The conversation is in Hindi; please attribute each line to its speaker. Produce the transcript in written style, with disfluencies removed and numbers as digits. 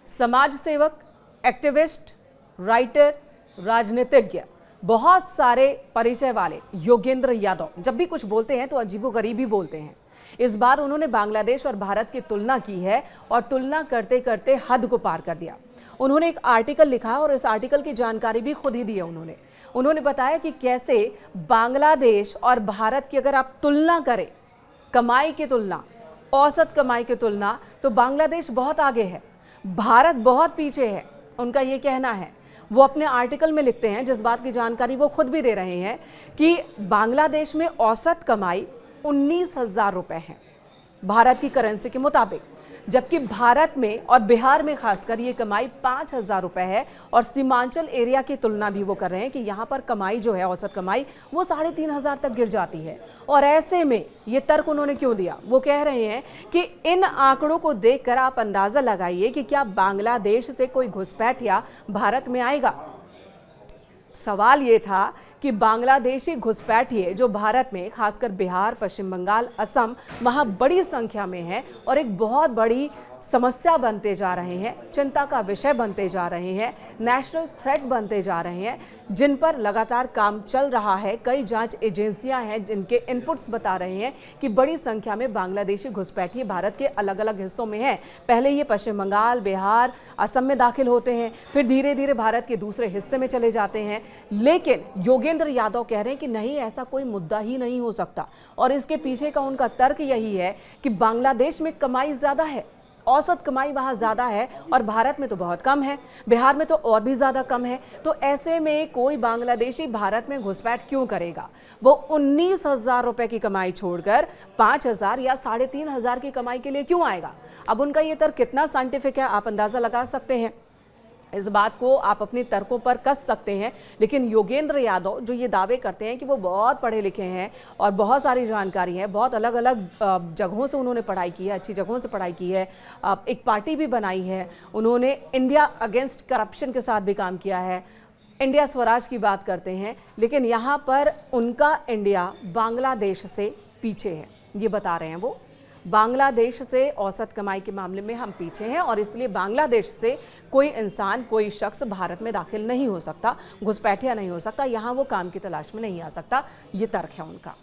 Speaker 1: समाज सेवक, एक्टिविस्ट, राइटर, राजनीतिज्ञ, बहुत सारे परिचय वाले योगेंद्र यादव जब भी कुछ बोलते हैं तो अजीबोगरीब ही बोलते हैं। इस बार उन्होंने बांग्लादेश और भारत की तुलना की है और तुलना करते करते हद को पार कर दिया। उन्होंने एक आर्टिकल लिखा और इस आर्टिकल की जानकारी भी खुद ही दी है। उन्होंने बताया कि कैसे बांग्लादेश और भारत की अगर आप तुलना करें, कमाई की तुलना, औसत कमाई की तुलना, तो बांग्लादेश बहुत आगे है, भारत बहुत पीछे है। उनका ये कहना है। वो अपने आर्टिकल में लिखते हैं, जिस बात की जानकारी वो खुद भी दे रहे हैं, कि बांग्लादेश में औसत कमाई 19,000 रुपये है भारत की करेंसी के मुताबिक, जबकि भारत में और बिहार में खासकर ये कमाई 5,000 रुपये है। और सीमांचल एरिया की तुलना भी वो कर रहे हैं कि यहाँ पर कमाई जो है, औसत कमाई, वो 3,500 तक गिर जाती है। और ऐसे में ये तर्क उन्होंने क्यों दिया? वो कह रहे हैं कि इन आंकड़ों को देखकर आप अंदाज़ा लगाइए कि क्या बांग्लादेश से कोई घुसपैठिया भारत में आएगा। सवाल ये था कि बांग्लादेशी घुसपैठिए जो भारत में खासकर बिहार, पश्चिम बंगाल, असम, वहाँ बड़ी संख्या में हैं और एक बहुत बड़ी समस्या बनते जा रहे हैं, चिंता का विषय बनते जा रहे हैं, नेशनल थ्रेट बनते जा रहे हैं, जिन पर लगातार काम चल रहा है। कई जांच एजेंसियां हैं जिनके इनपुट्स बता रहे हैं कि बड़ी संख्या में बांग्लादेशी घुसपैठिए भारत के अलग अलग हिस्सों में हैं। पहले ये पश्चिम बंगाल, बिहार, असम में दाखिल होते हैं, फिर धीरे धीरे भारत के दूसरे हिस्से में चले जाते हैं। लेकिन योगेंद्र यादव कह रहे हैं कि नहीं, ऐसा कोई मुद्दा ही नहीं हो सकता। और इसके पीछे का उनका तर्क यही है कि बांग्लादेश में कमाई ज़्यादा है, औसत कमाई वहाँ ज़्यादा है, और भारत में तो बहुत कम है, बिहार में तो और भी ज़्यादा कम है। तो ऐसे में कोई बांग्लादेशी भारत में घुसपैठ क्यों करेगा? वो 19,000 रुपये की कमाई छोड़कर 5,000 या 3,500 की कमाई के लिए क्यों आएगा? अब उनका ये तर्क कितना साइंटिफिक है आप अंदाज़ा लगा सकते हैं। इस बात को आप अपने तर्कों पर कस सकते हैं, लेकिन योगेंद्र यादव जो ये दावे करते हैं कि वो बहुत पढ़े लिखे हैं और बहुत सारी जानकारी है, बहुत अलग अलग जगहों से उन्होंने पढ़ाई की है, अच्छी जगहों से पढ़ाई की है, एक पार्टी भी बनाई है, उन्होंने इंडिया अगेंस्ट करप्शन के साथ भी काम किया है, इंडिया स्वराज की बात करते हैं, लेकिन यहाँ पर उनका इंडिया बांग्लादेश से पीछे है। ये बता रहे हैं वो, बांग्लादेश से औसत कमाई के मामले में हम पीछे हैं और इसलिए बांग्लादेश से कोई इंसान, कोई शख्स भारत में दाखिल नहीं हो सकता, घुसपैठिया नहीं हो सकता, यहाँ वो काम की तलाश में नहीं आ सकता। ये तर्क है उनका।